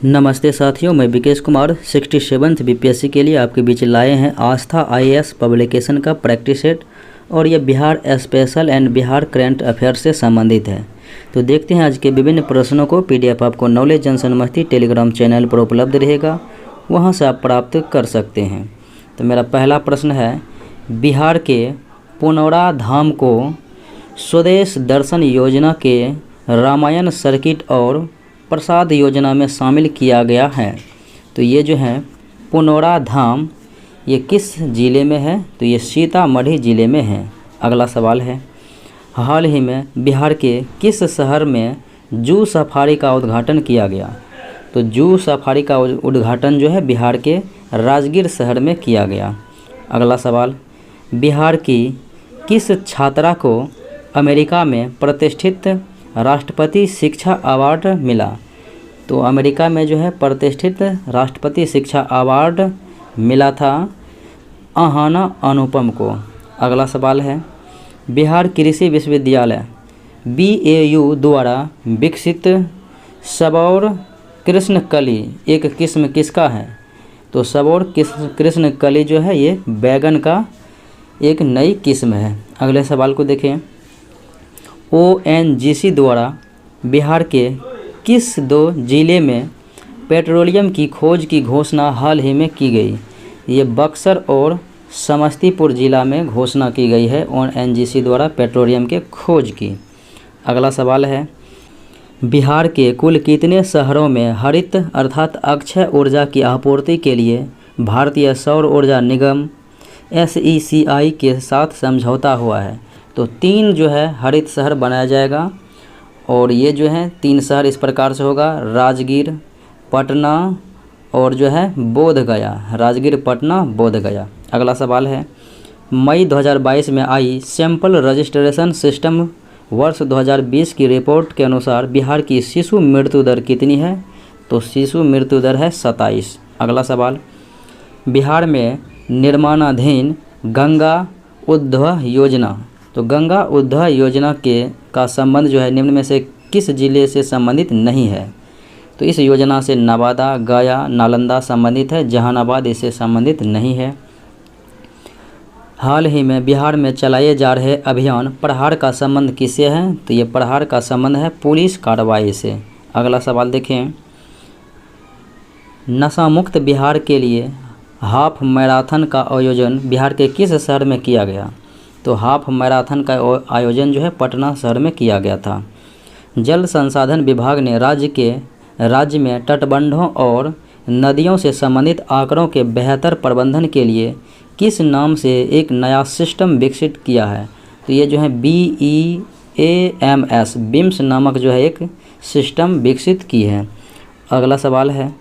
नमस्ते साथियों, मैं विकेश कुमार 67th बीपीएससी के लिए आपके बीच लाए हैं आस्था आईएएस पब्लिकेशन का प्रैक्टिस सेट। और ये Bihar special and Bihar current affair से संबंधित है। तो देखते हैं आज के विभिन्न प्रश्नों को। पीडीएफ आपको नॉलेज जंक्शन मस्ती टेलीग्राम चैनल पर उपलब्ध रहेगा, वहां से आप प्राप्त कर सकते हैं। तो मेरा पहला प्रश्न है, बिहार के पुनौरा धाम को स्वदेश दर्शन योजना के रामायण सर्किट और प्रसाद योजना में शामिल किया गया है। तो ये जो है पुनौरा धाम, ये किस ज़िले में है? तो ये सीतामढ़ी ज़िले में है। अगला सवाल है, हाल ही में बिहार के किस शहर में जू सफारी का उद्घाटन किया गया? तो जू सफारी का उद्घाटन जो है बिहार के राजगीर शहर में किया गया। अगला सवाल, बिहार की किस छात्रा को अमेरिका में प्रतिष्ठित राष्ट्रपति शिक्षा अवार्ड मिला? तो अमेरिका में जो है प्रतिष्ठित राष्ट्रपति शिक्षा अवार्ड मिला था आहाना अनुपम को। अगला सवाल है, बिहार कृषि विश्वविद्यालय BAU द्वारा विकसित सबौर कृष्णकली एक किस्म किसका है? तो सबौर कृष्णकली जो है ये बैगन का एक नई किस्म है। अगले सवाल को देखें, ONGC द्वारा बिहार के किस 2 जिले में पेट्रोलियम की खोज की घोषणा हाल ही में की गई? ये बक्सर और समस्तीपुर जिला में घोषणा की गई है ONGC द्वारा पेट्रोलियम के खोज की। अगला सवाल है, बिहार के कुल कितने शहरों में हरित अर्थात अक्षय ऊर्जा की आपूर्ति के लिए भारतीय सौर ऊर्जा निगम SECI के साथ समझौता हुआ है? तो 3 जो है हरित शहर बनाया जाएगा। और ये जो है 3 शहर इस प्रकार से होगा, राजगीर, पटना और जो है बोधगया। राजगीर, पटना, बोधगया। अगला सवाल है, मई 2022 में आई सैंपल रजिस्ट्रेशन सिस्टम वर्ष 2020 की रिपोर्ट के अनुसार बिहार की शिशु मृत्यु दर कितनी है? तो शिशु मृत्यु दर है 27। अगला सवाल, बिहार में निर्माणाधीन गंगा उद्वह योजना, तो गंगा उद्वह योजना का संबंध जो है निम्न में से किस जिले से संबंधित नहीं है? तो इस योजना से नवादा, गया, नालंदा संबंधित है, जहानाबाद इससे संबंधित नहीं है। हाल ही में बिहार में चलाए जा रहे अभियान प्रहार का संबंध किससे है? तो ये प्रहार का संबंध है पुलिस कार्रवाई से। अगला सवाल देखें, नशा मुक्त बिहार के लिए हाफ मैराथन का आयोजन बिहार के किस शहर में किया गया? तो हाफ मैराथन का आयोजन जो है पटना शहर में किया गया था। जल संसाधन विभाग ने राज्य में तटबंधों और नदियों से संबंधित आंकड़ों के बेहतर प्रबंधन के लिए किस नाम से एक नया सिस्टम विकसित किया है? तो ये जो है BEAMS नामक जो है एक सिस्टम विकसित की है। अगला सवाल है,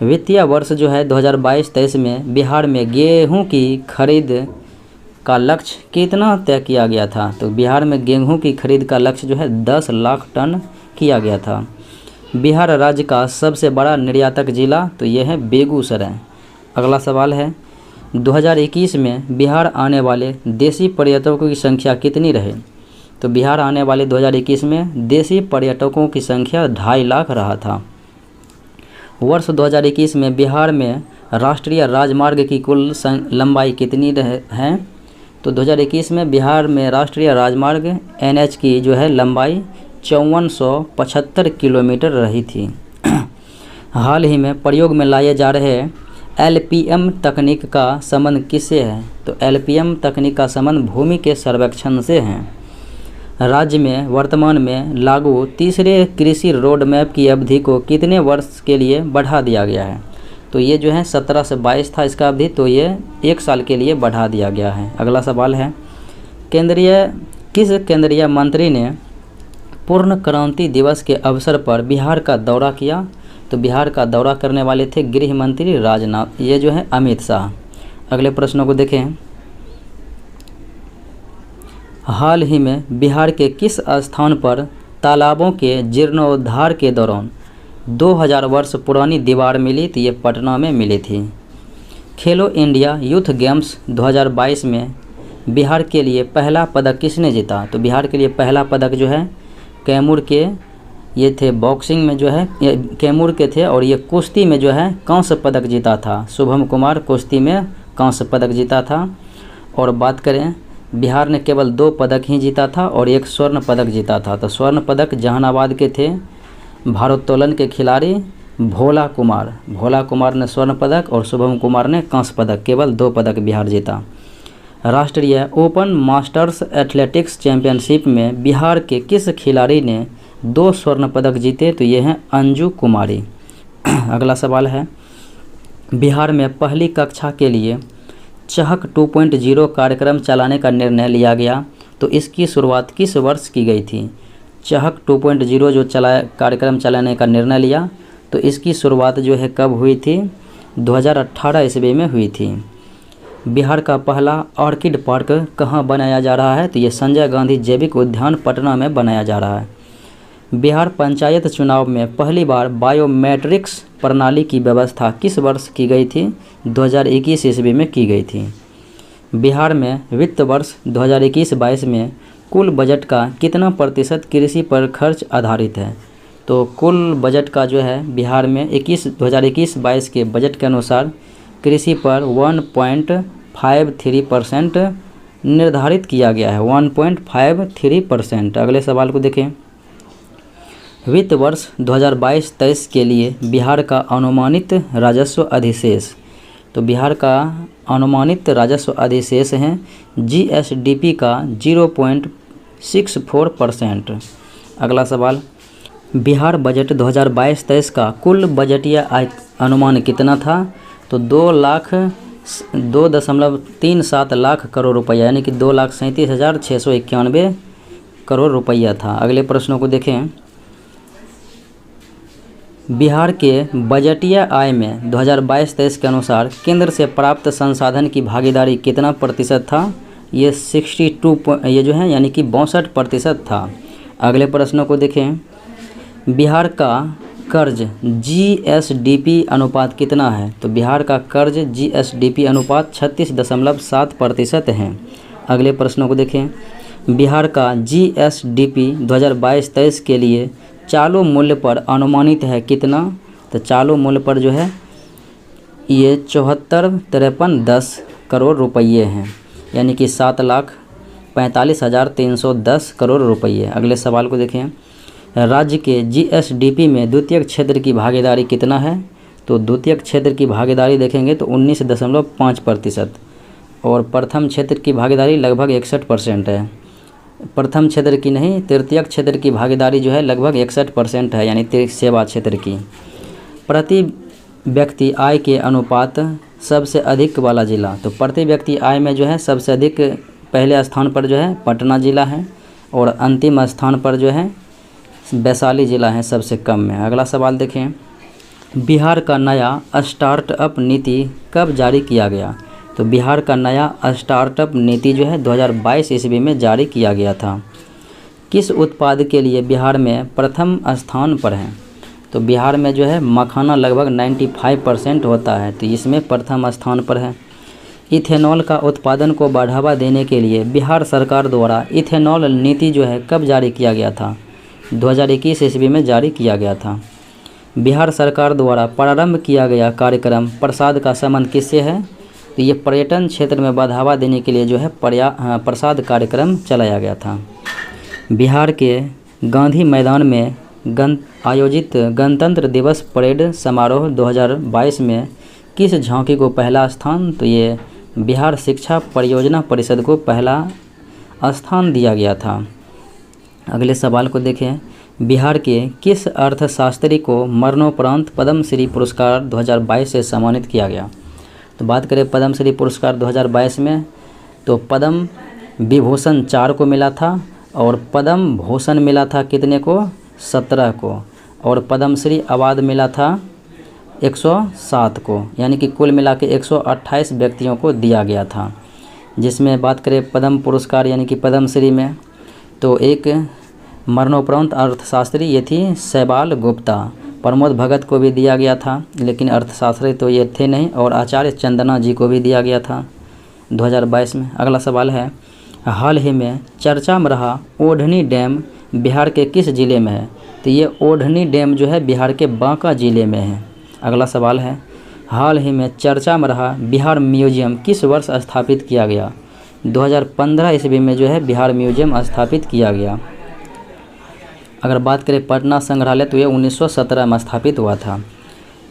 वित्तीय वर्ष जो है 2022-23 में बिहार में गेहूं की खरीद का लक्ष्य कितना तय किया गया था? तो बिहार में गेहूं की खरीद का लक्ष्य जो है 10 लाख टन किया गया था। बिहार राज्य का सबसे बड़ा निर्यातक जिला, तो यह है बेगूसराय। अगला सवाल है, 2021 में बिहार आने वाले देशी पर्यटकों की संख्या कितनी रहे? तो बिहार आने वाले 2021 में देशी पर्यटकों की संख्या 2.5 लाख रहा था। वर्ष 2021 में बिहार में राष्ट्रीय राजमार्ग की कुल लंबाई कितनी है? तो 2021 में बिहार में राष्ट्रीय राजमार्ग NH की जो है लंबाई 5475 किलोमीटर रही थी। हाल ही में प्रयोग में लाए जा रहे LPM तकनीक का संबंध किससे है? तो LPM तकनीक का संबंध भूमि के सर्वेक्षण से है। राज्य में वर्तमान में लागू तीसरे कृषि रोड मैप की अवधि को कितने वर्ष के लिए बढ़ा दिया गया है? तो ये जो है 17 से 22 था इसका अवधि, तो ये 1 साल के लिए बढ़ा दिया गया है। अगला सवाल है, किस केंद्रीय मंत्री ने पूर्ण क्रांति दिवस के अवसर पर बिहार का दौरा किया? तो बिहार का दौरा करने वाले थे गृह मंत्री राजनाथ, ये जो है अमित शाह। अगले प्रश्नों को देखें, हाल ही में बिहार के किस स्थान पर तालाबों के जीर्णोद्धार के दौरान 2000 वर्ष पुरानी दीवार मिली? तो ये पटना में मिली थी। खेलो इंडिया यूथ गेम्स 2022 में बिहार के लिए पहला पदक किसने जीता? तो बिहार के लिए पहला पदक जो है कैमूर के ये थे बॉक्सिंग में जो है ये कैमूर के थे, और ये कुश्ती में जो है कांस्य पदक जीता था। शुभम कुमार कुश्ती में कांस्य पदक जीता था। और बात करें बिहार ने केवल 2 पदक ही जीता था और 1 स्वर्ण पदक जीता था। तो स्वर्ण पदक जहानाबाद के थे भारोत्तोलन के खिलाड़ी भोला कुमार ने स्वर्ण पदक और शुभम कुमार ने कांस्य पदक, केवल 2 पदक बिहार जीता। राष्ट्रीय ओपन मास्टर्स एथलेटिक्स चैंपियनशिप में बिहार के किस खिलाड़ी ने 2 स्वर्ण पदक जीते? तो ये हैं अंजू कुमारी। अगला सवाल है, बिहार में पहली कक्षा के लिए चहक 2.0 कार्यक्रम चलाने का निर्णय लिया गया, तो इसकी शुरुआत किस वर्ष की गई थी? चहक 2.0 जो कार्यक्रम चलाने का निर्णय लिया, तो इसकी शुरुआत जो है कब हुई थी? 2018 ईस्वी में हुई थी। बिहार का पहला ऑर्किड पार्क कहाँ बनाया जा रहा है? तो ये संजय गांधी जैविक उद्यान पटना में बनाया जा रहा है। बिहार पंचायत चुनाव में पहली बार बायोमेट्रिक्स प्रणाली की व्यवस्था किस वर्ष की गई थी? 2021 ईस्वी में की गई थी। बिहार में वित्त वर्ष 2021-22 में कुल बजट का कितना प्रतिशत कृषि पर खर्च आधारित है? तो कुल बजट का जो है बिहार में 2021-22 के बजट के अनुसार कृषि पर 1.53% निर्धारित किया गया है, 1.53%। अगले सवाल को देखें, वित्त वर्ष 2022-23 के लिए बिहार का अनुमानित राजस्व अधिशेष। तो बिहार का अनुमानित राजस्व अधिशेष है जीएसडीपी का 0.64%। अगला सवाल, बिहार बजट 2022-23 का कुल बजटीय आय अनुमान कितना था? तो 2.37 लाख करोड़ रुपया, यानी कि 2,37,691 करोड़ रुपया था। अगले प्रश्नों को देखें, बिहार के बजटीय आय में 2022-23 के अनुसार केंद्र से प्राप्त संसाधन की भागीदारी कितना प्रतिशत था? ये 62 ये जो है यानी कि 62% था। अगले प्रश्नों को देखें, बिहार का कर्ज जीएसडीपी अनुपात कितना है? तो बिहार का कर्ज जीएसडीपी अनुपात 36.7% है। अगले प्रश्नों को देखें, बिहार का जीएसडीपी 2022-23 के लिए चालू मूल्य पर अनुमानित है कितना? तो चालू मूल्य पर जो है ये 74,5310 करोड़ रुपये हैं, यानी कि 7,45,310 करोड़ रुपये। अगले सवाल को देखें, राज्य के जीएसडीपी में द्वितीयक क्षेत्र की भागीदारी कितना है? तो द्वितीयक क्षेत्र की भागीदारी देखेंगे तो 19.5% और प्रथम क्षेत्र की भागीदारी लगभग 61% है। प्रथम क्षेत्र की नहीं, तृतीयक क्षेत्र की भागीदारी जो है लगभग 61% है, यानी सेवा क्षेत्र की। प्रति व्यक्ति आय के अनुपात सबसे अधिक वाला जिला, तो प्रति व्यक्ति आय में जो है सबसे अधिक पहले स्थान पर जो है पटना जिला है और अंतिम स्थान पर जो है वैशाली जिला है सबसे कम में। अगला सवाल देखें, बिहार का नया स्टार्टअप नीति कब जारी किया गया? तो बिहार का नया स्टार्टअप नीति जो है 2022 ईस्वी में जारी किया गया था। किस उत्पाद के लिए बिहार में प्रथम स्थान पर है? तो बिहार में जो है मखाना लगभग 95% होता है, तो इसमें प्रथम स्थान पर है। इथेनॉल का उत्पादन को बढ़ावा देने के लिए बिहार सरकार द्वारा इथेनॉल नीति जो है कब जारी किया गया था? 2021 ईस्वी में जारी किया गया था। बिहार सरकार द्वारा प्रारंभ किया गया कार्यक्रम प्रसाद का संबंध किससे है? तो ये पर्यटन क्षेत्र में बढ़ावा देने के लिए जो है प्रसाद कार्यक्रम चलाया गया था। बिहार के गांधी मैदान में आयोजित गणतंत्र दिवस परेड समारोह 2022 में किस झांकी को पहला स्थान? तो ये बिहार शिक्षा परियोजना परिषद को पहला स्थान दिया गया था। अगले सवाल को देखें, बिहार के किस अर्थशास्त्री को मरणोपरांत पद्मश्री पुरस्कार 2022 से सम्मानित किया गया? तो बात करें पद्मश्री पुरस्कार 2022 में, तो पद्म विभूषण 4 को मिला था और पद्म भूषण मिला था कितने को? 17 को, और पद्मश्री अवार्ड मिला था 107 को, यानी कि कुल मिला के 128 व्यक्तियों को दिया गया था। जिसमें बात करें पद्म पुरस्कार यानी कि पद्मश्री में, तो एक मरणोपरांत अर्थशास्त्री ये थी शैवाल गुप्ता, प्रमोद भगत को भी दिया गया था, लेकिन अर्थशास्त्री तो ये थे नहीं, और आचार्य चंदना जी को भी दिया गया था 2022 में। अगला सवाल है, हाल ही में चर्चा में रहा ओढ़नी डैम बिहार के किस ज़िले में है? तो ये ओढ़नी डैम जो है बिहार के बांका ज़िले में है। अगला सवाल है, हाल ही में चर्चा में रहा बिहार म्यूजियम किस वर्ष स्थापित किया गया? 2015 ईस्वी में जो है बिहार म्यूजियम स्थापित किया गया। अगर बात करें पटना संग्रहालय तो ये 1917 में स्थापित हुआ था।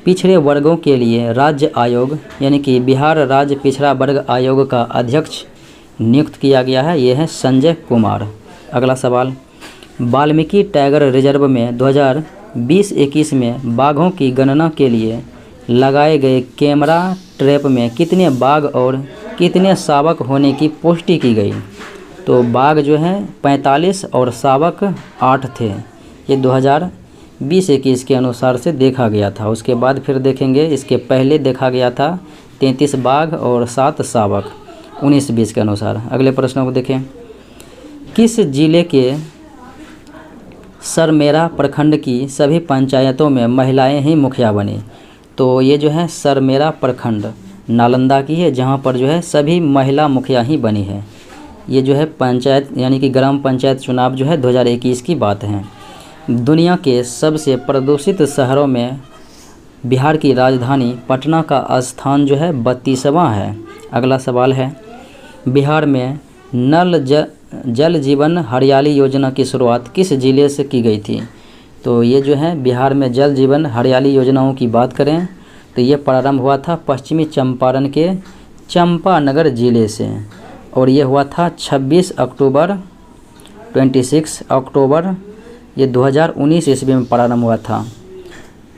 पिछड़े वर्गों के लिए राज्य आयोग यानी कि बिहार राज्य पिछड़ा वर्ग आयोग का अध्यक्ष नियुक्त किया गया है, ये है संजय कुमार। अगला सवाल, वाल्मीकि टाइगर रिजर्व में 2020-21 में बाघों की गणना के लिए लगाए गए कैमरा ट्रैप में कितने बाघ और कितने शावक होने की पुष्टि की गई? तो बाघ जो है 45 और शावक 8 थे। ये 2020-21 के अनुसार से देखा गया था। उसके बाद फिर देखेंगे, इसके पहले देखा गया था 33 बाघ और 7 शावक 19-20 के अनुसार। अगले प्रश्नों को देखें, किस जिले के सरमेरा प्रखंड की सभी पंचायतों में महिलाएं ही मुखिया बनी? तो ये जो है सरमेरा प्रखंड नालंदा की है, जहाँ पर जो है सभी महिला मुखिया ही बनी है। ये जो है पंचायत यानी कि ग्राम पंचायत चुनाव जो है 2021 की बात है। दुनिया के सबसे प्रदूषित शहरों में बिहार की राजधानी पटना का स्थान जो है 32वां है। अगला सवाल है, बिहार में नल जल जीवन हरियाली योजना की शुरुआत किस जिले से की गई थी? तो ये जो है बिहार में जल जीवन हरियाली योजनाओं की बात करें तो ये प्रारंभ हुआ था पश्चिमी चंपारण के चंपानगर जिले से, और ये हुआ था 26 अक्टूबर ये 2019 ईस्वी में प्रारंभ हुआ था।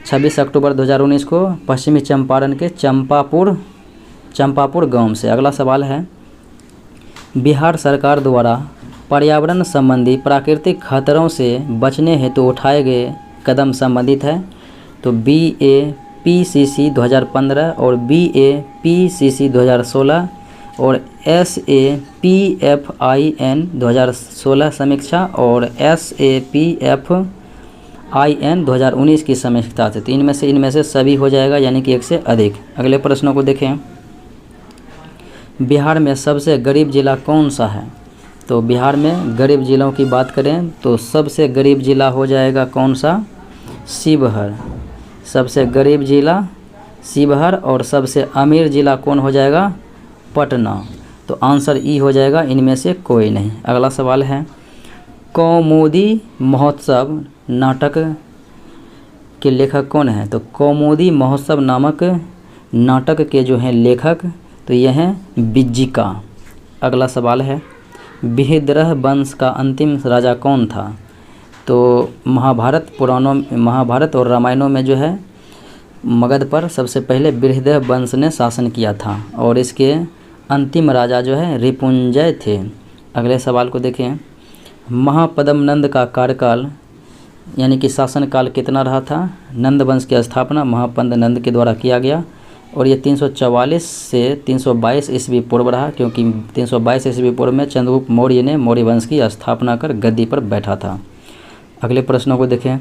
26 अक्टूबर 2019 को पश्चिमी चंपारण के चंपापुर गांव से। अगला सवाल है, बिहार सरकार द्वारा पर्यावरण संबंधी प्राकृतिक खतरों से बचने हेतु उठाए गए कदम संबंधित है? तो BAPCC 2015 और BAPCC 2016 और SAPFIN 2016 समीक्षा और SAPFIN 2019 की समीक्षा थी। तो इनमें से सभी हो जाएगा, यानी कि एक से अधिक। अगले प्रश्नों को देखें, बिहार में सबसे गरीब जिला कौन सा है? तो बिहार में गरीब जिलों की बात करें तो सबसे गरीब जिला हो जाएगा कौन सा? शिवहर। सबसे गरीब जिला शिवहर। और सबसे अमीर जिला कौन हो जाएगा? पटना। तो आंसर ई हो जाएगा, इनमें से कोई नहीं। अगला सवाल है, कौमुदी महोत्सव नाटक के लेखक कौन है? तो कौमुदी महोत्सव नामक नाटक के जो हैं लेखक तो ये हैं बिज्जिका। अगला सवाल है, विहिद्रह वंश का अंतिम राजा कौन था? तो महाभारत और रामायणों में जो है मगध पर सबसे पहले विहिद्रह वंश ने शासन किया था, और इसके अंतिम राजा जो है रिपुंजय थे। अगले सवाल को देखें, महापद्मनंद का कार्यकाल यानी कि शासनकाल कितना रहा था? नंद वंश की स्थापना महापद्मनंद के द्वारा किया गया, और ये 344 से 322 ईस्वी पूर्व रहा, क्योंकि 322 ईस्वी पूर्व में चंद्रगुप्त मौर्य ने मौर्य वंश की स्थापना कर गद्दी पर बैठा था। अगले प्रश्नों को देखें,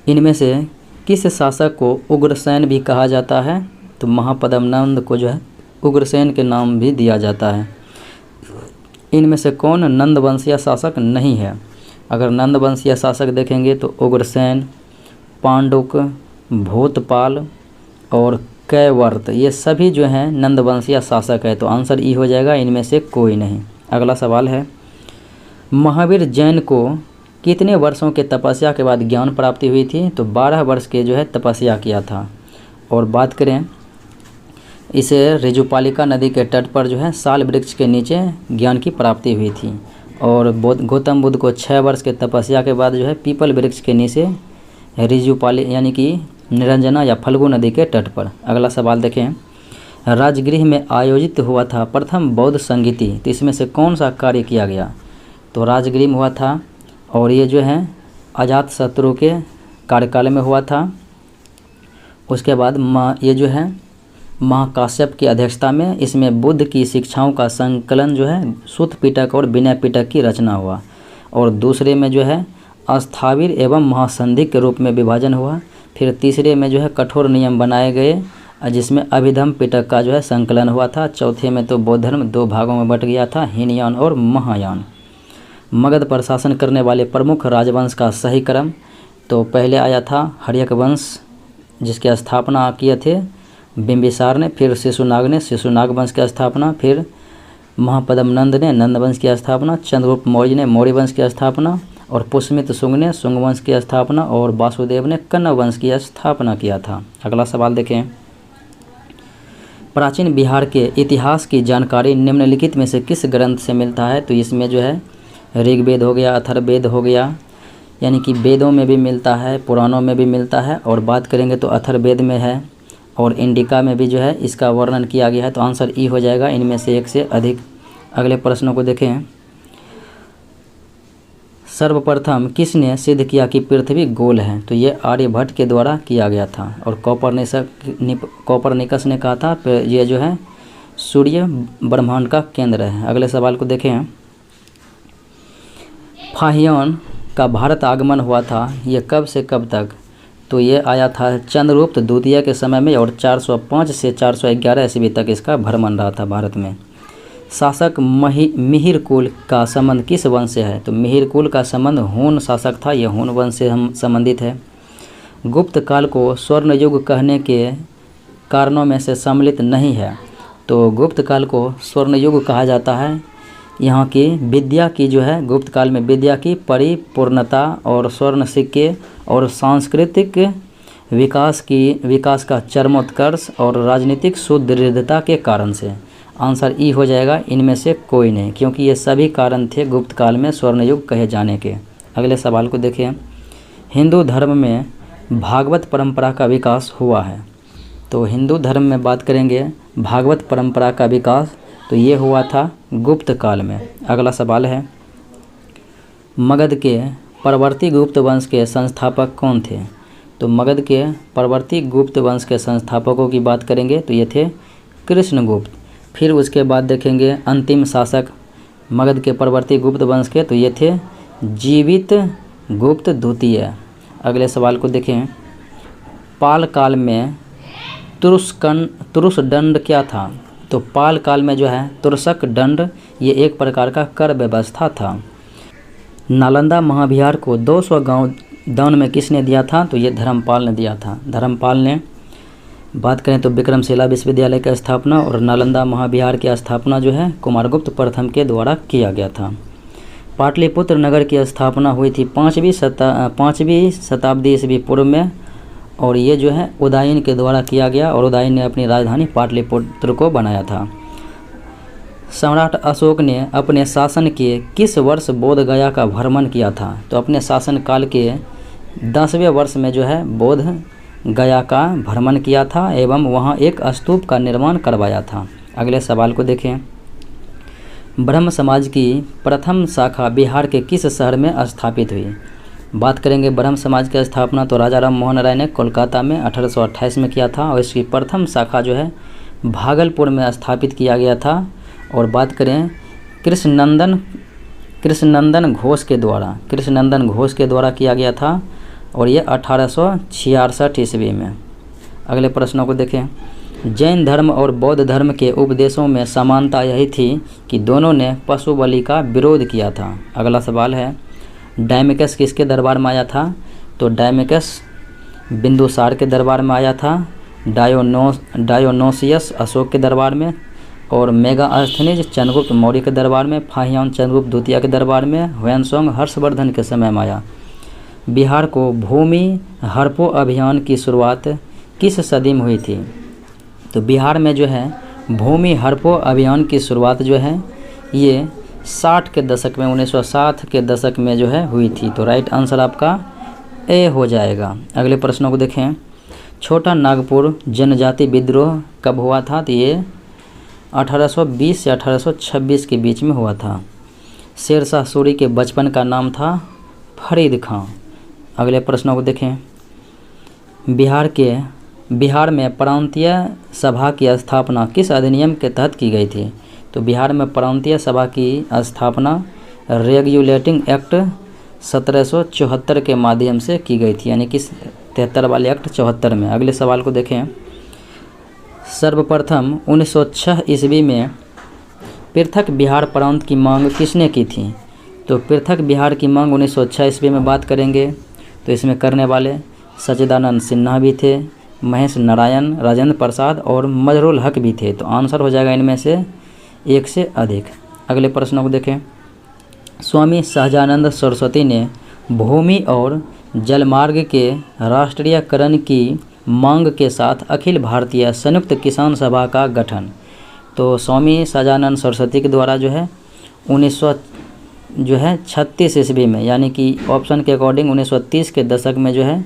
इनमें से किस शासक को उग्रसेन भी कहा जाता है? तो महापद्मनंद को जो है उग्रसेन के नाम भी दिया जाता है। इनमें से कौन नंदवंशीय शासक नहीं है? अगर नंदवंशीय शासक देखेंगे तो उग्रसेन, पांडुक, भूतपाल और कैवर्त, ये सभी जो हैं नंदवंशीय शासक है। तो आंसर ई हो जाएगा, इनमें से कोई नहीं। अगला सवाल है, महावीर जैन को कितने वर्षों के तपस्या के बाद ज्ञान प्राप्ति हुई थी? तो 12 वर्ष के जो है तपस्या किया था। और बात करें, इसे ऋजुपालिका नदी के तट पर जो है साल वृक्ष के नीचे ज्ञान की प्राप्ति हुई थी। और गौतम बुद्ध को 6 वर्ष के तपस्या के बाद जो है पीपल वृक्ष के नीचे ऋजुपाली यानी कि निरंजना या फल्गु नदी के तट पर। अगला सवाल देखें, राजगृह में आयोजित हुआ था प्रथम बौद्ध संगीति, तो इसमें से कौन सा कार्य किया गया? तो राजगृह में हुआ था, और ये जो है अजातशत्रु के कार्यकाल में हुआ था। उसके बाद ये जो है महाकाश्यप की अध्यक्षता में इसमें बुद्ध की शिक्षाओं का संकलन जो है सूत पिटक और विनय पिटक की रचना हुआ। और दूसरे में जो है अस्थाविर एवं महासंधि के रूप में विभाजन हुआ। फिर तीसरे में जो है कठोर नियम बनाए गए, जिसमें अभिधम पिटक का जो है संकलन हुआ था। चौथे में तो बौद्ध धर्म 2 भागों में बट गया था, हीनयान और महायान। मगध पर शासन करने वाले प्रमुख राजवंश का सही क्रम, तो पहले आया था हर्यक वंश जिसकी स्थापना किए थे बिंबिसार ने, फिर शिशुनाग ने शिशुनाग वंश की स्थापना, फिर महापद्म नंद ने नंद वंश की स्थापना, चंद्रगुप्त मौर्य ने मौर्य वंश की स्थापना, और पुष्यमित्र शुंग ने शुंग वंश की स्थापना, और वासुदेव ने कण्व वंश की स्थापना किया था। अगला सवाल देखें, प्राचीन बिहार के इतिहास की जानकारी निम्नलिखित में से किस ग्रंथ से मिलता है? तो इसमें जो है ऋग्वेद हो गया, अथर्ववेद हो गया, यानी कि वेदों में भी मिलता है, पुराणों में भी मिलता है, और बात करेंगे तो अथर्ववेद में है, और इंडिका में भी जो है इसका वर्णन किया गया है। तो आंसर ई हो जाएगा, इनमें से एक से अधिक। अगले प्रश्नों को देखें, सर्वप्रथम किसने सिद्ध किया कि पृथ्वी गोल है? तो ये आर्यभट्ट के द्वारा किया गया था, और कोपरनिकस ने कहा था ये जो है सूर्य ब्रह्मांड का केंद्र है। अगले सवाल को देखें, फाहियान का भारत आगमन हुआ था, ये कब से कब तक? तो ये आया था चंद्रगुप्त द्वितीय के समय में, और 405 से 411 ईस्वी तक इसका भ्रमण रहा था भारत में। शासक मिहिर कुल का संबंध किस वंश से है? तो मिहिर कुल का संबंध हून शासक था, यह हून वंश से हम संबंधित है। गुप्त काल को स्वर्ण युग कहने के कारणों में से सम्मिलित नहीं है, तो गुप्त काल को स्वर्ण युग कहा जाता है। यहाँ की विद्या की जो है गुप्त काल में विद्या की परिपूर्णता और स्वर्ण सिक्के और सांस्कृतिक विकास का चरमोत्कर्ष और राजनीतिक सुदृढ़ता के कारण से। आंसर ई हो जाएगा, इनमें से कोई नहीं, क्योंकि ये सभी कारण थे गुप्त काल में स्वर्ण युग कहे जाने के। अगले सवाल को देखें, हिंदू धर्म में भागवत परंपरा का विकास हुआ है। तो हिंदू धर्म में बात करेंगे भागवत परंपरा का विकास, तो ये हुआ था गुप्त काल में। अगला सवाल है, मगध के परवर्ती गुप्त वंश के संस्थापक कौन थे? तो मगध के परवर्ती गुप्त वंश के संस्थापकों की बात करेंगे तो ये थे कृष्णगुप्त। फिर उसके बाद देखेंगे अंतिम शासक मगध के परवर्ती गुप्त वंश के, तो ये थे जीवित गुप्त द्वितीय। अगले सवाल को देखें, पाल काल में तुरुष दंड क्या था? तो पाल काल में जो है तुरस्क दंड ये एक प्रकार का कर व्यवस्था था। नालंदा महाविहार को 200 गांव दान में किसने दिया था? तो ये धर्मपाल ने दिया था। धर्मपाल ने बात करें तो विक्रमशिला विश्वविद्यालय की स्थापना और नालंदा महाविहार की स्थापना जो है कुमारगुप्त प्रथम के द्वारा किया गया था। पाटलिपुत्र नगर की स्थापना हुई थी 5वीं शताब्दी ईस्वी पूर्व में, और ये जो है उदयन के द्वारा किया गया, और उदयन ने अपनी राजधानी पाटलिपुत्र को बनाया था। सम्राट अशोक ने अपने शासन के किस वर्ष बोध गया का भ्रमण किया था? तो अपने शासन काल के 10वें वर्ष में जो है बोध गया का भ्रमण किया था एवं वहां एक स्तूप का निर्माण करवाया था। अगले सवाल को देखें, ब्रह्म समाज की प्रथम शाखा बिहार के किस शहर में स्थापित हुई? बात करेंगे ब्रह्म समाज की स्थापना तो राजा राम मोहन राय ने कोलकाता में 1828 में किया था, और इसकी प्रथम शाखा जो है भागलपुर में स्थापित किया गया था। और बात करें कृष्णनंदन घोष के द्वारा किया गया था, और ये 1866 ईस्वी में। अगले प्रश्नों को देखें, जैन धर्म और बौद्ध धर्म के उपदेशों में समानता यही थी कि दोनों ने पशु बलि का विरोध किया था। अगला सवाल है, डायमेकस किसके दरबार में आया था? तो डायमेकस बिंदुसार के दरबार में आया था, डायोनोसियस अशोक के दरबार में, और मेगास्थनीज चंद्रगुप्त मौर्य के दरबार में, फाहियान चंद्रगुप्त द्वितीय के दरबार में, ह्वेनसांग हर्षवर्धन के समय में आया। बिहार को भूमि हड़पो अभियान की शुरुआत किस सदी में हुई थी? तो बिहार में जो है भूमि हड़पो अभियान की शुरुआत जो है ये 60 के दशक में 1960 के दशक में जो है हुई थी। तो राइट आंसर आपका ए हो जाएगा। अगले प्रश्नों को देखें, छोटा नागपुर जनजाति विद्रोह कब हुआ था? तो ये 1820 से 1826 के बीच में हुआ था। शेरशाह सूरी के बचपन का नाम था फरीद खां। अगले प्रश्नों को देखें, बिहार में प्रांतीय सभा की स्थापना किस अधिनियम के तहत की गई थी? तो बिहार में प्रांतीय सभा की स्थापना रेगुलेटिंग एक्ट 1774 के माध्यम से की गई थी, यानी कि 73 वाले एक्ट 74 में। अगले सवाल को देखें, सर्वप्रथम 1906 ईस्वी में पृथक बिहार प्रांत की मांग किसने की थी? तो पृथक बिहार की मांग 1906 ईस्वी में बात करेंगे तो इसमें करने वाले सच्चिदानंद सिन्हा भी थे, महेश नारायण, राजेंद्र प्रसाद और मजरुल हक भी थे। तो आंसर हो जाएगा इनमें से एक से अधिक। अगले प्रश्नों को देखें। स्वामी सहजानंद सरस्वती ने भूमि और जलमार्ग के राष्ट्रीयकरण की मांग के साथ अखिल भारतीय संयुक्त किसान सभा का गठन। तो स्वामी सहजानंद सरस्वती के द्वारा जो है 1936 ईस्वी में, यानी कि ऑप्शन के अकॉर्डिंग 1930 के दशक में जो है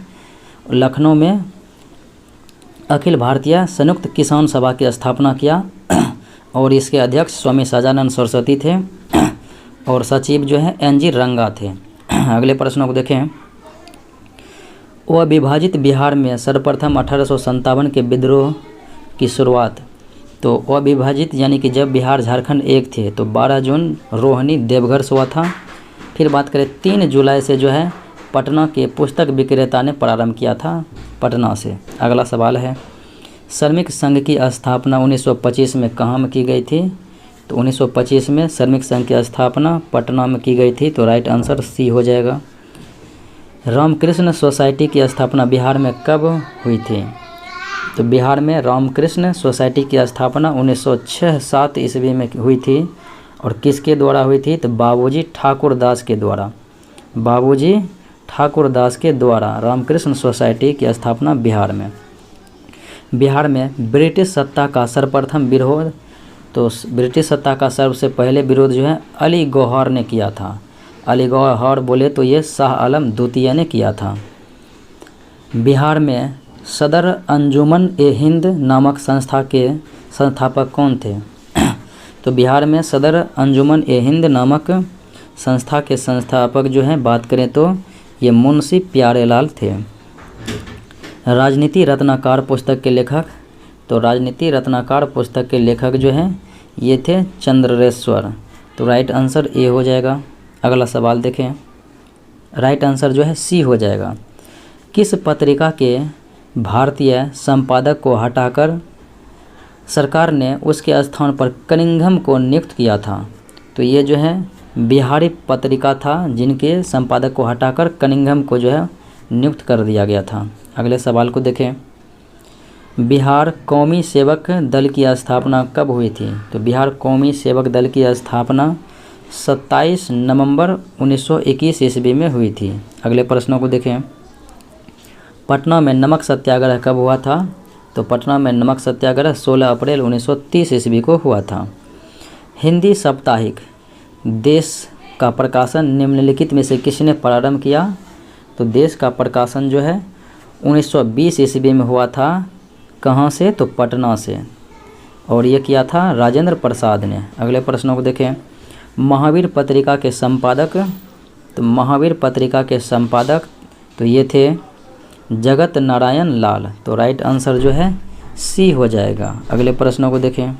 लखनऊ में अखिल भारतीय संयुक्त किसान सभा की स्थापना किया और इसके अध्यक्ष स्वामी सहजानंद सरस्वती थे और सचिव जो है एन जी रंगा थे। अगले प्रश्नों को देखें। अविभाजित बिहार में सर्वप्रथम 1857 के विद्रोह की शुरुआत। तो अविभाजित यानी कि जब बिहार झारखंड एक थे तो 12 जून रोहिणी देवघर से हुआ था। फिर बात करें 3 जुलाई से जो है पटना के पुस्तक विक्रेता ने प्रारंभ किया था, पटना से। अगला सवाल है, श्रमिक संघ की स्थापना 1925 में कहाँ में की गई थी। तो 1925 में श्रमिक संघ की स्थापना पटना में की गई थी। तो राइट आंसर सी हो जाएगा। रामकृष्ण सोसाइटी की स्थापना बिहार में कब हुई थी। तो बिहार में रामकृष्ण सोसाइटी की स्थापना 1906-7 ईस्वी में हुई थी और किसके द्वारा हुई थी। तो बाबूजी ठाकुर दास के द्वारा, बाबूजी ठाकुर दास के द्वारा रामकृष्ण सोसाइटी की स्थापना बिहार में। बिहार में ब्रिटिश सत्ता का सर्वप्रथम विरोध, तो ब्रिटिश सत्ता का सबसे पहले विरोध जो है अली गौहर ने किया था। अली गौहर बोले तो ये शाह आलम द्वितीय ने किया था। बिहार में सदर अंजुमन ए हिंद नामक संस्था के संस्थापक कौन थे। तो बिहार में सदर अंजुमन ए हिंद नामक संस्था के संस्थापक जो हैं बात करें तो ये मुंशी प्यारेलाल थे। राजनीति रत्नाकर पुस्तक के लेखक। तो राजनीति रत्नाकर पुस्तक के लेखक जो हैं ये थे चंद्रेश्वर। तो राइट आंसर ए हो जाएगा। अगला सवाल देखें। राइट आंसर जो है सी हो जाएगा। किस पत्रिका के भारतीय संपादक को हटाकर सरकार ने उसके स्थान पर कनिंघम को नियुक्त किया था। तो ये जो है बिहारी पत्रिका था जिनके संपादक को हटाकर कनिंघम को जो है नियुक्त कर दिया गया था। अगले सवाल को देखें। बिहार कौमी सेवक दल की स्थापना कब हुई थी। तो बिहार कौमी सेवक दल की स्थापना 27 नवंबर 1921 ईस्वी में हुई थी। अगले प्रश्नों को देखें। पटना में नमक सत्याग्रह कब हुआ था। तो पटना में नमक सत्याग्रह 16 अप्रैल 1930 ईस्वी को हुआ था। हिंदी साप्ताहिक देश का प्रकाशन निम्नलिखित में से किसने प्रारंभ किया। तो देश का प्रकाशन जो है 1920 ईस्वी में हुआ था। कहाँ से। तो पटना से, और ये किया था राजेंद्र प्रसाद ने। अगले प्रश्नों को देखें। महावीर पत्रिका के संपादक। तो महावीर पत्रिका के संपादक तो ये थे जगत नारायण लाल। तो राइट आंसर जो है सी हो जाएगा। अगले प्रश्नों को देखें।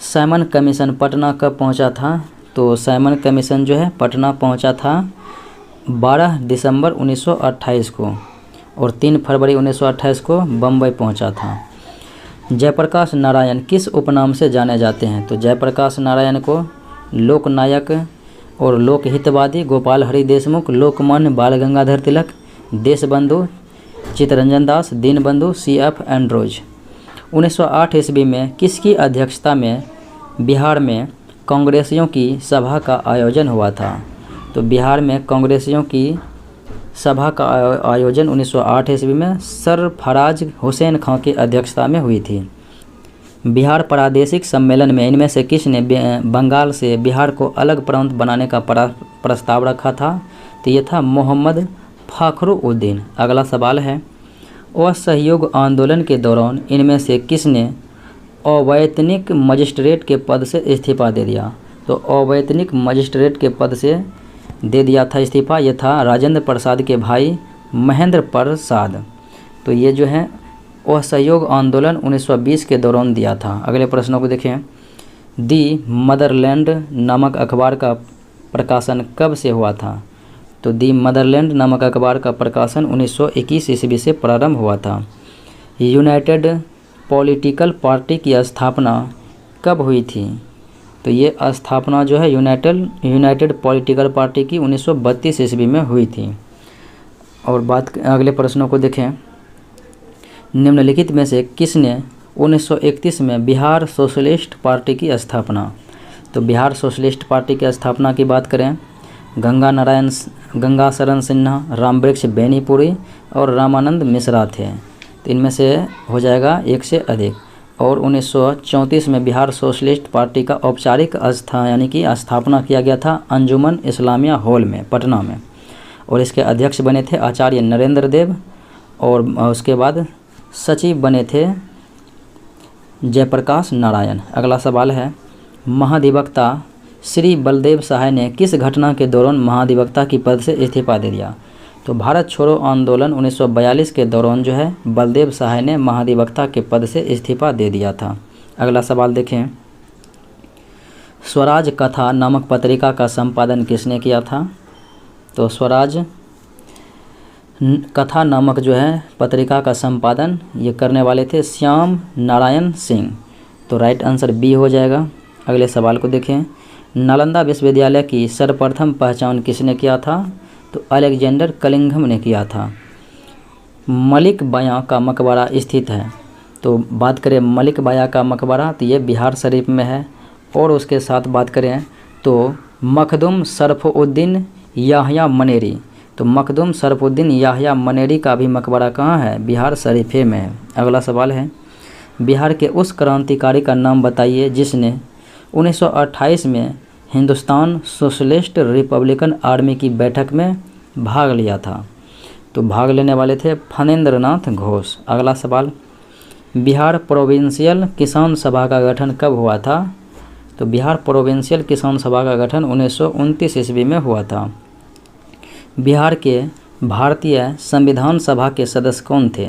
साइमन कमीशन पटना कब पहुंचा था। तो साइमन कमीशन जो है पटना पहुंचा था 12 दिसंबर 1928 को और 3 फरवरी 1928 को बम्बई पहुंचा था। जयप्रकाश नारायण किस उपनाम से जाने जाते हैं। तो जयप्रकाश नारायण को लोकनायक और लोकहितवादी गोपाल हरि देशमुख, लोकमान्य बाल गंगाधर तिलक, देशबंधु चित्तरंजन दास, दीनबंधु CF एंड्रोज। 1908 ईस्वी में किसकी अध्यक्षता में बिहार में कांग्रेसियों की सभा का आयोजन हुआ था। तो बिहार में कांग्रेसियों की सभा का आयोजन 1908 ईस्वी में सरफराज हुसैन खां की अध्यक्षता में हुई थी। बिहार प्रादेशिक सम्मेलन में इनमें से किसने बंगाल से बिहार को अलग प्रांत बनाने का प्रस्ताव रखा था। तो ये था मोहम्मद फखरुद्दीन। अगला सवाल है। असहयोग आंदोलन के दौरान इनमें से किसने अवैतनिक मजिस्ट्रेट के पद से इस्तीफा दे दिया। तो अवैतनिक मजिस्ट्रेट के पद से दे दिया था इस्तीफा, ये था राजेंद्र प्रसाद के भाई महेंद्र प्रसाद। तो ये जो है असहयोग आंदोलन 1920 के दौरान दिया था। अगले प्रश्नों को देखें। दी मदरलैंड नामक अखबार का प्रकाशन कब से हुआ था। तो दी मदरलैंड नामक अखबार का प्रकाशन 1921 ईस्वी से प्रारंभ हुआ था। यूनाइटेड पॉलिटिकल पार्टी की स्थापना कब हुई थी। तो ये स्थापना जो है यूनाइटेड पॉलिटिकल पार्टी की 1932 ईस्वी में हुई थी। और बात अगले प्रश्नों को देखें। निम्नलिखित में से किसने 1931 में बिहार सोशलिस्ट पार्टी की स्थापना? तो बिहार सोशलिस्ट पार्टी की स्थापना की बात करें, गंगा शरण सिन्हा, रामवृक्ष बेनीपुरी और रामानंद मिश्रा थे। तो इनमें से हो जाएगा एक से अधिक। और 1934 में बिहार सोशलिस्ट पार्टी का औपचारिक स्थापना किया गया था अंजुमन इस्लामिया हॉल में, पटना में। और इसके अध्यक्ष बने थे आचार्य नरेंद्र देव, और उसके बाद सचिव बने थे जयप्रकाश नारायण। अगला सवाल है, महाधिवक्ता श्री बलदेव सहाय ने किस घटना के दौरान महाधिवक्ता की पद से इस्तीफा दे दिया? तो भारत छोड़ो आंदोलन 1942 के दौरान जो है बलदेव सहाय ने महाधिवक्ता के पद से इस्तीफा दे दिया था। अगला सवाल देखें, स्वराज कथा नामक पत्रिका का संपादन किसने किया था? तो स्वराज कथा नामक जो है पत्रिका का संपादन ये करने वाले थे श्याम नारायण सिंह। तो राइट आंसर बी हो जाएगा। अगले सवाल को देखें, नालंदा विश्वविद्यालय की सर्वप्रथम पहचान किसने किया था? तो अलेक्जेंडर कलिंघम ने किया था। मलिक बाया का मकबरा स्थित है। तो बात करें मलिक बाया का मकबरा, तो ये बिहार शरीफ में है। और उसके साथ बात करें तो मखदूम शरफुद्दीन याह्या मनेरी, तो मखदूम शरफुद्दीन याह्या मनेरी का भी मकबरा कहाँ है? बिहार शरीफे में है। अगला सवाल है, बिहार के उस क्रांतिकारी का नाम बताइए जिसने 1928 में हिंदुस्तान सोशलिस्ट रिपब्लिकन आर्मी की बैठक में भाग लिया था। तो भाग लेने वाले थे फणेंद्रनाथ घोष। अगला सवाल, बिहार प्रोविंशियल किसान सभा का गठन कब हुआ था? तो बिहार प्रोविंशियल किसान सभा का गठन 1929 ईस्वी में हुआ था। बिहार के भारतीय संविधान सभा के सदस्य कौन थे?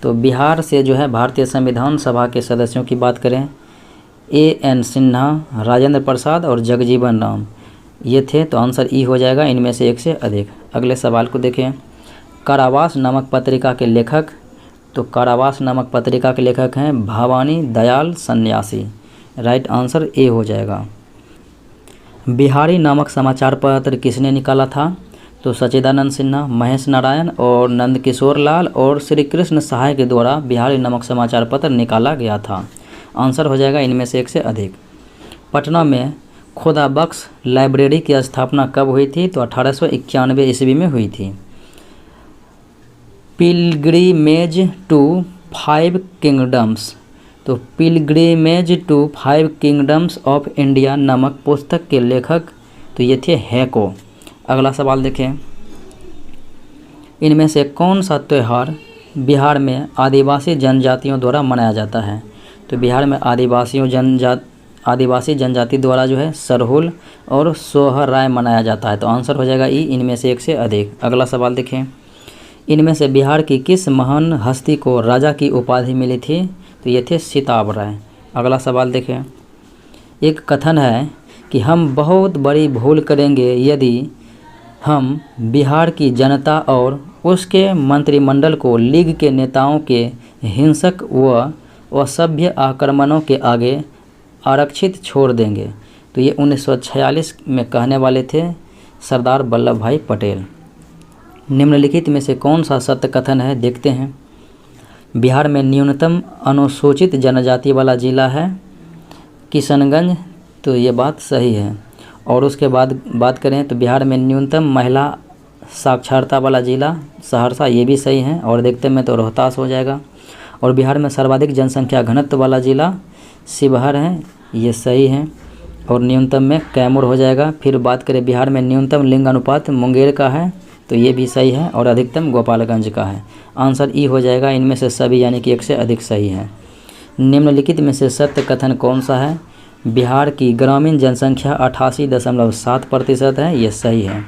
तो बिहार से जो है भारतीय संविधान सभा के सदस्यों की बात करें, A.N. सिन्हा, राजेंद्र प्रसाद और जगजीवन राम ये थे। तो आंसर ई हो जाएगा इनमें से एक से अधिक। अगले सवाल को देखें, कारावास नामक पत्रिका के लेखक? तो कारावास नामक पत्रिका के लेखक हैं भवानी दयाल सन्यासी। राइट आंसर ए हो जाएगा। बिहारी नामक समाचार पत्र किसने निकाला था? तो सच्चिदानंद सिन्हा, महेश नारायण और नंदकिशोर लाल और श्री कृष्ण सहाय के द्वारा बिहारी नामक समाचार पत्र निकाला गया था। आंसर हो जाएगा इनमें से एक से अधिक। पटना में खुदा बख्श लाइब्रेरी की स्थापना कब हुई थी? तो 1891 ईस्वी में हुई थी। पिलग्रिमेज टू 5 किंगडम्स, तो pilgrimage to 5 kingdoms of India नामक पुस्तक के लेखक तो ये थे हैको। अगला सवाल देखें, इनमें से कौन सा त्यौहार बिहार में आदिवासी जनजातियों द्वारा मनाया जाता है? तो बिहार में आदिवासी जनजाति द्वारा जो है सरहुल और सोहराय मनाया जाता है। तो आंसर हो जाएगा ई, इनमें से एक से अधिक। अगला सवाल देखें, इनमें से बिहार की किस महान हस्ती को राजा की उपाधि मिली थी? तो ये थे सिताब राय। अगला सवाल देखें, एक कथन है कि हम बहुत बड़ी भूल करेंगे यदि हम बिहार की जनता और उसके मंत्रिमंडल को लीग के नेताओं के हिंसक व असभ्य आक्रमणों के आगे आरक्षित छोड़ देंगे। तो ये 1946 में कहने वाले थे सरदार वल्लभ भाई पटेल। निम्नलिखित में से कौन सा सत्य कथन है? देखते हैं। बिहार में न्यूनतम अनुसूचित जनजाति वाला जिला है किशनगंज। तो ये बात सही है। और उसके बाद बात करें तो बिहार में न्यूनतम महिला साक्षरता वाला जिला सहरसा, ये भी सही है। और देखते में तो रोहतास हो जाएगा। और बिहार में सर्वाधिक जनसंख्या घनत्व वाला जिला शिवहर है, ये सही है। और न्यूनतम में कैमूर हो जाएगा। फिर बात करें बिहार में न्यूनतम लिंग अनुपात मुंगेर का है, तो ये भी सही है। और अधिकतम गोपालगंज का है। आंसर ई हो जाएगा इनमें से सभी, यानी कि एक से अधिक सही है। निम्नलिखित में से सत्य कथन कौन सा है? बिहार की ग्रामीण जनसंख्या 88.7% है, ये सही है।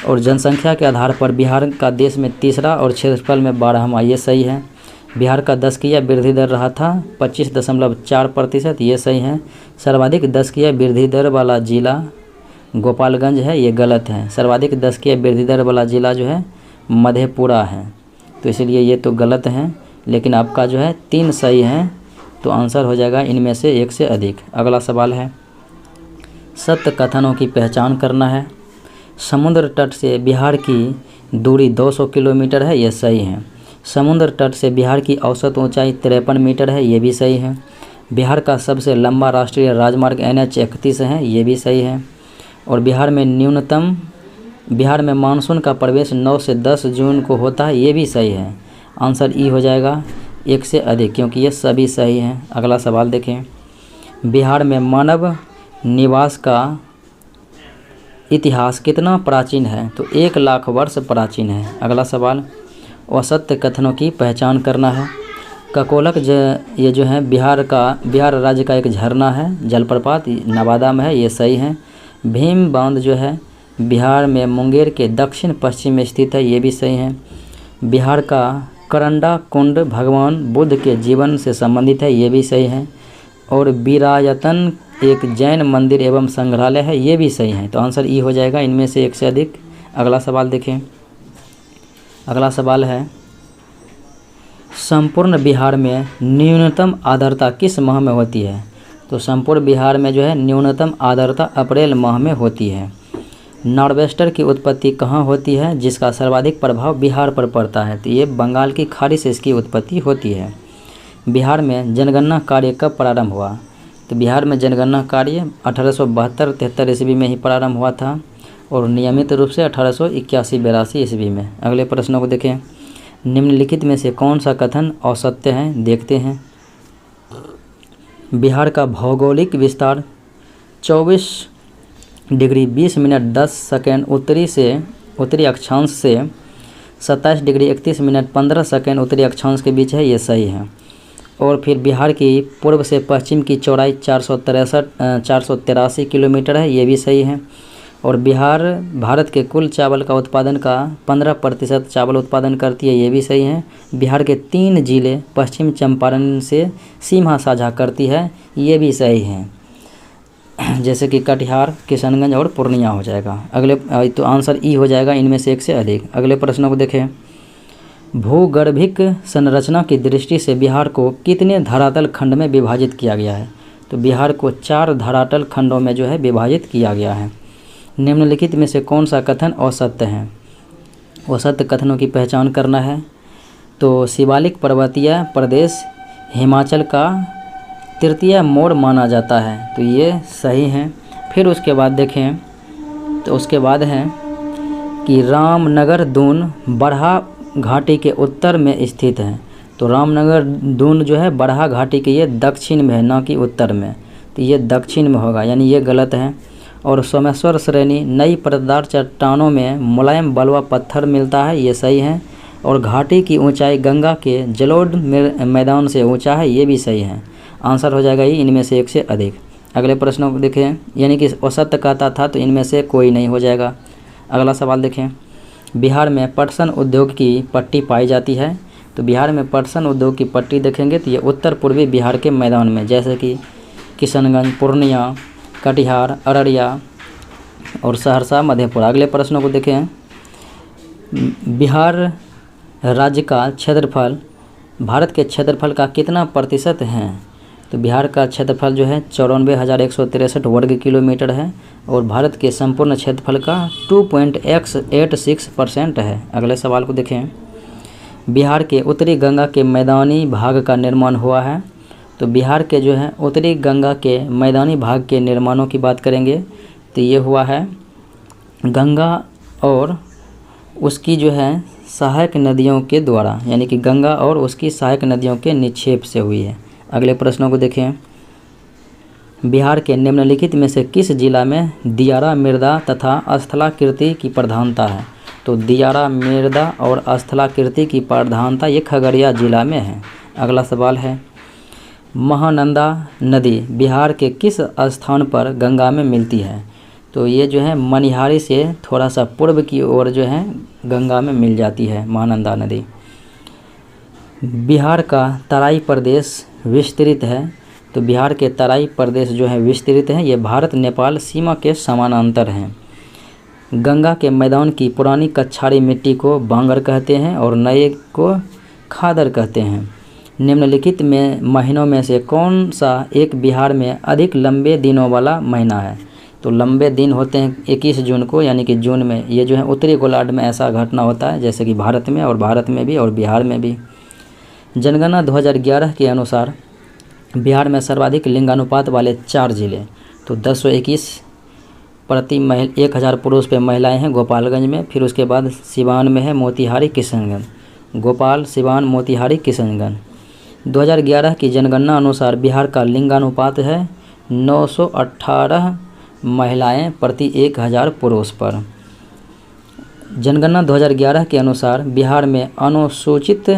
और जनसंख्या के आधार पर बिहार का देश में तीसरा और क्षेत्रफल में 12वां, ये सही है। बिहार का दशकीय वृद्धि दर रहा था 25.4%, ये सही है। सर्वाधिक दशकीय वृद्धि दर वाला जिला गोपालगंज है, ये गलत है। सर्वाधिक दशकीय वृद्धि दर वाला जिला जो है मधेपुरा है, तो इसलिए ये तो गलत है। लेकिन आपका जो है 3 सही है, तो आंसर हो जाएगा इनमें से एक से अधिक। अगला सवाल है, सत्य कथनों की पहचान करना है। समुद्र तट से बिहार की दूरी 200 किलोमीटर है, ये सही है। समुद्र तट से बिहार की औसत ऊंचाई 53 मीटर है, ये भी सही है। बिहार का सबसे लंबा राष्ट्रीय राजमार्ग NH 31 है, ये भी सही है। और बिहार में मानसून का प्रवेश 9 से 10 जून को होता है, ये भी सही है। आंसर ई हो जाएगा, एक से अधिक, क्योंकि ये सभी सही हैं। अगला सवाल देखें। बिहार में मानव निवास का इतिहास कितना प्राचीन है? तो 1 लाख वर्ष प्राचीन है। अगला सवाल, असत्य कथनों की पहचान करना है। ककोलक ये जो है बिहार राज्य का एक झरना है, जलप्रपात नवादा में है, ये सही है। भीम बांध जो है बिहार में मुंगेर के दक्षिण पश्चिम में स्थित है, ये भी सही है। बिहार का करंडा कुंड भगवान बुद्ध के जीवन से संबंधित है, ये भी सही है। और वीरायतन एक जैन मंदिर एवं संग्रहालय है, ये भी सही है। तो आंसर ई हो जाएगा, इनमें से एक से अधिक। अगला सवाल देखें। अगला सवाल है, संपूर्ण बिहार में न्यूनतम आर्द्रता किस माह में होती है? तो संपूर्ण बिहार में जो है न्यूनतम आर्द्रता अप्रैल माह में होती है। नॉर्वेस्टर की उत्पत्ति कहाँ होती है, जिसका सर्वाधिक प्रभाव बिहार पर पड़ता है? तो ये बंगाल की खाड़ी से इसकी उत्पत्ति होती है। बिहार में जनगणना कार्य कब प्रारंभ हुआ? तो बिहार में जनगणना कार्य 1872-73 ईस्वी में ही प्रारंभ हुआ था और नियमित रूप से 1881-82 ईस्वी में। अगले प्रश्नों को देखें। निम्नलिखित में से कौन सा कथन असत्य है? देखते हैं। बिहार का भौगोलिक विस्तार 24 डिग्री 20 मिनट 10 सेकेंड उत्तरी अक्षांश से 27 डिग्री 31 मिनट 15 सेकेंड उत्तरी अक्षांश के बीच है, ये सही है। और फिर बिहार की पूर्व से पश्चिम की चौड़ाई 483 किलोमीटर है, ये भी सही है। और बिहार भारत के कुल चावल का उत्पादन का 15% चावल उत्पादन करती है, ये भी सही है। बिहार के 3 जिले पश्चिम चंपारण से सीमा साझा करती है, ये भी सही है, जैसे कि कटिहार, किशनगंज और पूर्णिया हो जाएगा। अगले तो आंसर ई हो जाएगा, इनमें से एक से अधिक। अगले प्रश्नों को देखें। भूगर्भिक संरचना की दृष्टि से बिहार को कितने धरातल खंड में विभाजित किया गया है? तो बिहार को 4 धरातल खंडों में जो है विभाजित किया गया है। निम्नलिखित में से कौन सा कथन असत्य है? असत्य कथनों की पहचान करना है। तो शिवालिक पर्वतीय प्रदेश हिमाचल का तृतीय मोड़ माना जाता है, तो ये सही है। फिर उसके बाद देखें, तो उसके बाद है कि रामनगर दून बरहा घाटी के उत्तर में स्थित है। तो रामनगर दून जो है बरहा घाटी के ये दक्षिण में है, ना कि उत्तर में, तो ये दक्षिण में होगा, यानी ये गलत है। और सोमेश्वर श्रेणी नई परतदार चट्टानों में मुलायम बलुआ पत्थर मिलता है, ये सही है। और घाटी की ऊंचाई गंगा के जलोढ़ मैदान से ऊंचा है, ये भी सही है। आंसर हो जाएगा ये, इनमें से एक से अधिक। अगले प्रश्नों को देखें, यानी कि असत्य कहता था तो इनमें से कोई नहीं हो जाएगा। अगला सवाल देखें। बिहार में पटसन उद्योग की पट्टी पाई जाती है। तो बिहार में पटसन उद्योग की पट्टी देखेंगे तो ये उत्तर पूर्वी बिहार के मैदान में, जैसे कि किशनगंज, पूर्णिया, कटिहार, अररिया और सहरसा, मधेपुरा। अगले प्रश्नों को देखें। बिहार राज्य का क्षेत्रफल भारत के क्षेत्रफल का कितना प्रतिशत है? तो बिहार का क्षेत्रफल जो है 94,163 वर्ग किलोमीटर है और भारत के संपूर्ण क्षेत्रफल का 2.86% है। अगले सवाल को देखें। बिहार के उत्तरी गंगा के मैदानी भाग का निर्माण हुआ है। तो बिहार के जो है उत्तरी गंगा के मैदानी भाग के निर्माणों की बात करेंगे तो ये हुआ है गंगा और उसकी जो है सहायक नदियों के द्वारा, यानी कि गंगा और उसकी सहायक नदियों के निक्षेप से हुई है। अगले प्रश्नों को देखें। बिहार के निम्नलिखित में से किस जिला में दियारा मृदा तथा स्थलाकृति की प्रधानता है? तो दियारा मृदा और स्थलाकृति की प्रधानता ये खगड़िया जिला में है। अगला सवाल है, महानंदा नदी बिहार के किस स्थान पर गंगा में मिलती है? तो ये जो है मनिहारी से थोड़ा सा पूर्व की ओर जो है गंगा में मिल जाती है महानंदा नदी। बिहार का तराई प्रदेश विस्तृत है। तो बिहार के तराई प्रदेश जो है विस्तृत हैं, ये भारत नेपाल सीमा के समानांतर हैं। गंगा के मैदान की पुरानी कछारी मिट्टी को बांगर कहते हैं और नए को खादर कहते हैं। निम्नलिखित में महीनों में से कौन सा एक बिहार में अधिक लंबे दिनों वाला महीना है? तो लंबे दिन होते हैं 21 जून को, यानी कि जून में। ये जो है उत्तरी गोलार्ध में ऐसा घटना होता है, जैसे कि भारत में भी और बिहार में भी। जनगणना 2011 के अनुसार बिहार में सर्वाधिक लिंगानुपात वाले 4 जिले, तो 1021 प्रति 1000 पुरुष पे महिलाएं हैं गोपालगंज में। फिर उसके बाद सिवान में है, मोतिहारी, किशनगंज। भोपाल, सिवान, मोतिहारी, किशनगंज। 2011 की जनगणना अनुसार बिहार का लिंगानुपात है 918 महिलाएं प्रति 1000 पुरुष पर। जनगणना 2011 के अनुसार बिहार में अनुसूचित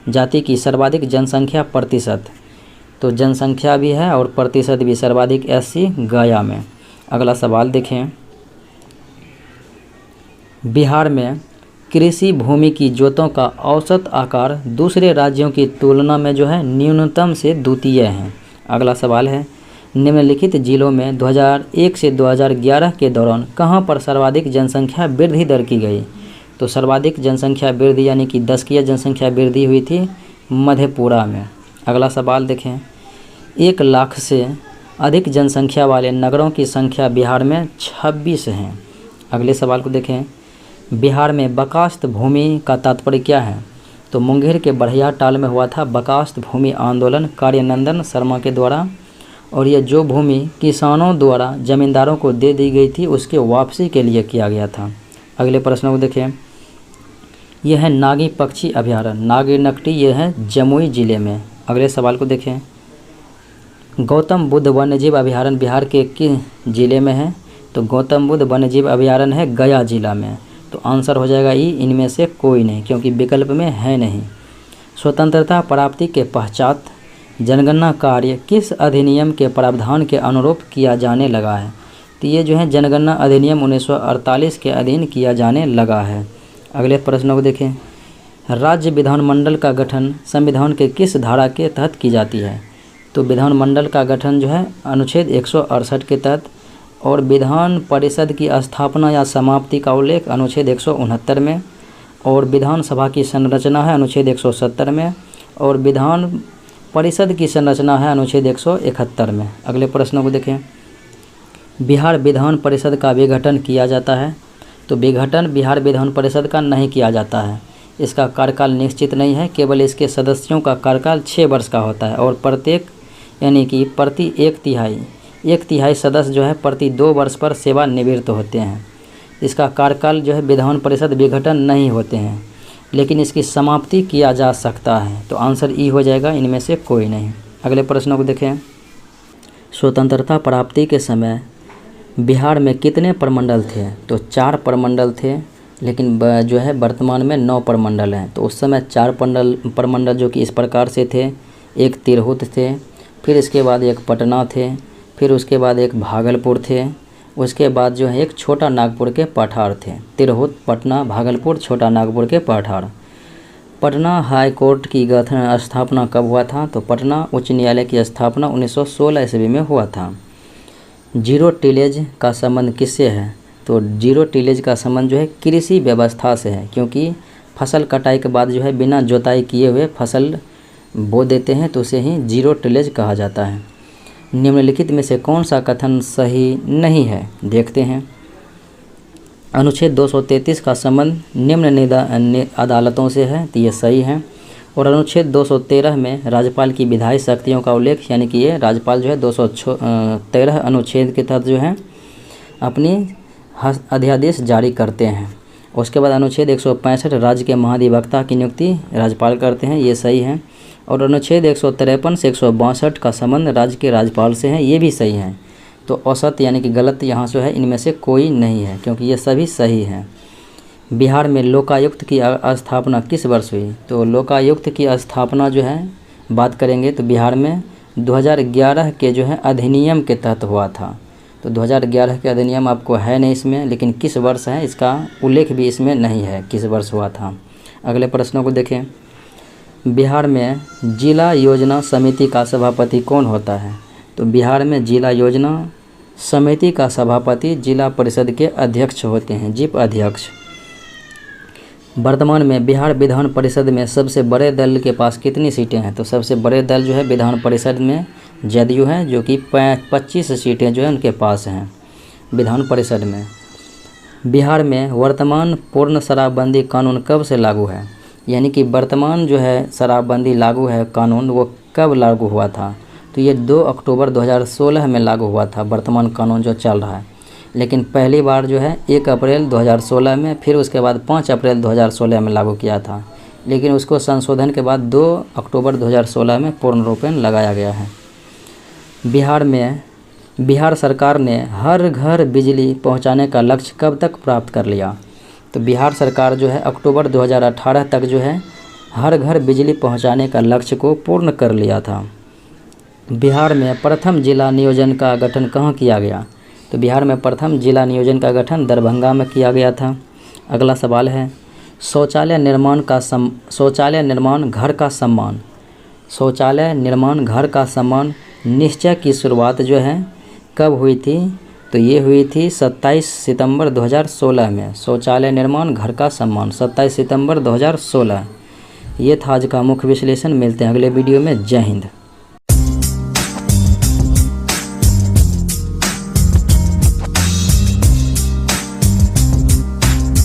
जाति की सर्वाधिक जनसंख्या प्रतिशत, तो जनसंख्या भी है और प्रतिशत भी सर्वाधिक SC गया में। अगला सवाल देखें, बिहार में कृषि भूमि की जोतों का औसत आकार दूसरे राज्यों की तुलना में जो है न्यूनतम से द्वितीय है। अगला सवाल है, निम्नलिखित जिलों में 2001 से 2011 के दौरान कहां पर सर्वाधिक जनसंख्या वृद्धि दर की गई? तो सर्वाधिक जनसंख्या वृद्धि यानी कि 10 जनसंख्या वृद्धि हुई थी मधेपुरा में। अगला सवाल देखें, 1 लाख से अधिक जनसंख्या वाले नगरों की संख्या बिहार में 26 हैं। अगले सवाल को देखें, बिहार में बकास्त भूमि का तात्पर्य क्या है? तो मुंगेर के बढ़िया टाल में हुआ था बकास्त भूमि आंदोलन कार्यानंदन शर्मा के द्वारा, और ये जो भूमि किसानों द्वारा जमींदारों को दे दी गई थी उसके वापसी के लिए किया गया था। अगले प्रश्न को देखें, यह है नागी पक्षी अभयारण्य, नागिनकटी, ये है जमुई जिले में। अगले सवाल को देखें, गौतम बुद्ध वन्यजीव अभयारण्य बिहार के किस जिले में है? तो गौतम बुद्ध वन्यजीव अभयारण्य है गया जिला में। तो आंसर हो जाएगा ई, इनमें से कोई नहीं, क्योंकि विकल्प में है नहीं। स्वतंत्रता प्राप्ति के पश्चात जनगणना कार्य किस अधिनियम के प्रावधान के अनुरूप किया जाने लगा है? तो ये जो है जनगणना अधिनियम 1948 के अधीन किया जाने लगा है। अगले प्रश्न को देखें, राज्य विधानमंडल का गठन संविधान के किस धारा के तहत की जाती है? तो विधानमंडल का गठन जो है अनुच्छेद 168 के तहत, और विधान परिषद की स्थापना या समाप्ति का उल्लेख अनुच्छेद 169 में, और विधानसभा की संरचना है अनुच्छेद 170 में, और विधान परिषद की संरचना है अनुच्छेद 171 में। अगले प्रश्न को देखें, बिहार विधान परिषद का विघटन किया जाता है? तो विघटन बिहार विधान परिषद का नहीं किया जाता है। इसका कार्यकाल निश्चित नहीं है, केवल इसके सदस्यों का कार्यकाल 6 वर्ष का होता है, और प्रत्येक यानी कि प्रति 1/3 सदस्य जो है प्रति 2 वर्ष पर सेवानिवृत्त होते हैं। इसका कार्यकाल जो है विधान परिषद विघटन नहीं होते हैं, लेकिन इसकी समाप्ति किया जा सकता है। तो आंसर ई हो जाएगा, इनमें से कोई नहीं। अगले प्रश्नों को देखें, स्वतंत्रता प्राप्ति के समय बिहार में कितने प्रमंडल थे? तो 4 प्रमंडल थे, लेकिन जो है वर्तमान में 9 प्रमंडल हैं। तो उस समय 4 प्रमंडल जो कि इस प्रकार से थे, एक तिरहुत थे, फिर इसके बाद एक पटना थे, फिर उसके बाद एक भागलपुर थे, उसके बाद जो है एक छोटा नागपुर के पठार थे। तिरहुत, पटना, भागलपुर, छोटा नागपुर के पठार। पटना हाई कोर्ट की स्थापना कब हुआ था? तो पटना उच्च न्यायालय की स्थापना 1916 ईस्वी में हुआ था। जीरो टिलेज का संबंध किससे है? तो जीरो टिलेज का संबंध जो है कृषि व्यवस्था से है, क्योंकि फसल कटाई के बाद जो है बिना जोताई किए हुए फसल बो देते हैं, तो उसे ही जीरो टिलेज कहा जाता है। निम्नलिखित में से कौन सा कथन सही नहीं है? देखते हैं। अनुच्छेद 233 का संबंध निम्न अदालतों से है, तो ये सही है। और अनुच्छेद 213 में राज्यपाल की विधायी शक्तियों का उल्लेख, यानी कि ये राज्यपाल जो है 213 अनुच्छेद के तहत जो है अपनी अध्यादेश जारी करते हैं। उसके बाद अनुच्छेद 165 राज्य के महाधिवक्ता की नियुक्ति राज्यपाल करते हैं, ये सही है। और अनुच्छेद 153 से 162 का संबंध राज्य के राज्यपाल से है, ये भी सही है। तो औसत यानी कि गलत यहाँ से है, इनमें से कोई नहीं है, क्योंकि ये सभी सही हैं। बिहार में लोकायुक्त की स्थापना किस वर्ष हुई? तो लोकायुक्त की स्थापना जो है बात करेंगे तो बिहार में 2011 के जो है अधिनियम के तहत हुआ था। तो 2011 के अधिनियम आपको है नहीं इसमें, लेकिन किस वर्ष है इसका उल्लेख भी इसमें नहीं है, किस वर्ष हुआ था। अगले प्रश्नों को देखें, बिहार में जिला योजना समिति का सभापति कौन होता है? तो बिहार में जिला योजना समिति का सभापति जिला परिषद के अध्यक्ष होते हैं, जिप अध्यक्ष। वर्तमान में बिहार विधान परिषद में सबसे बड़े दल के पास कितनी सीटें हैं? तो सबसे बड़े दल जो है विधान परिषद में जदयू है जो कि 25 सीटें जो है उनके पास हैं विधान परिषद में। बिहार में वर्तमान पूर्ण शराबबंदी कानून कब से लागू है, यानी कि वर्तमान जो है शराबबंदी लागू है कानून, वो कब लागू हुआ था? तो ये 2 अक्टूबर 2016 में लागू हुआ था वर्तमान कानून जो चल रहा है। लेकिन पहली बार जो है 1 अप्रैल 2016 में, फिर उसके बाद 5 अप्रैल 2016 में लागू किया था, लेकिन उसको संशोधन के बाद 2 अक्टूबर 2016 में पूर्ण रूपेण लगाया गया है। बिहार सरकार ने हर घर बिजली पहुंचाने का लक्ष्य कब तक प्राप्त कर लिया? तो बिहार सरकार जो है अक्टूबर 2018 तक जो है हर घर बिजली पहुंचाने का लक्ष्य को पूर्ण कर लिया था। बिहार में प्रथम जिला नियोजन का गठन कहाँ किया गया? तो बिहार में प्रथम जिला नियोजन का गठन दरभंगा में किया गया था। अगला सवाल है शौचालय निर्माण घर का सम्मान निश्चय की शुरुआत जो है कब हुई थी? तो ये हुई थी 27 सितंबर 2016 में। शौचालय निर्माण घर का सम्मान 27 सितंबर 2016। ये था आज का मुख्य विश्लेषण। मिलते हैं अगले वीडियो में। जय हिंद।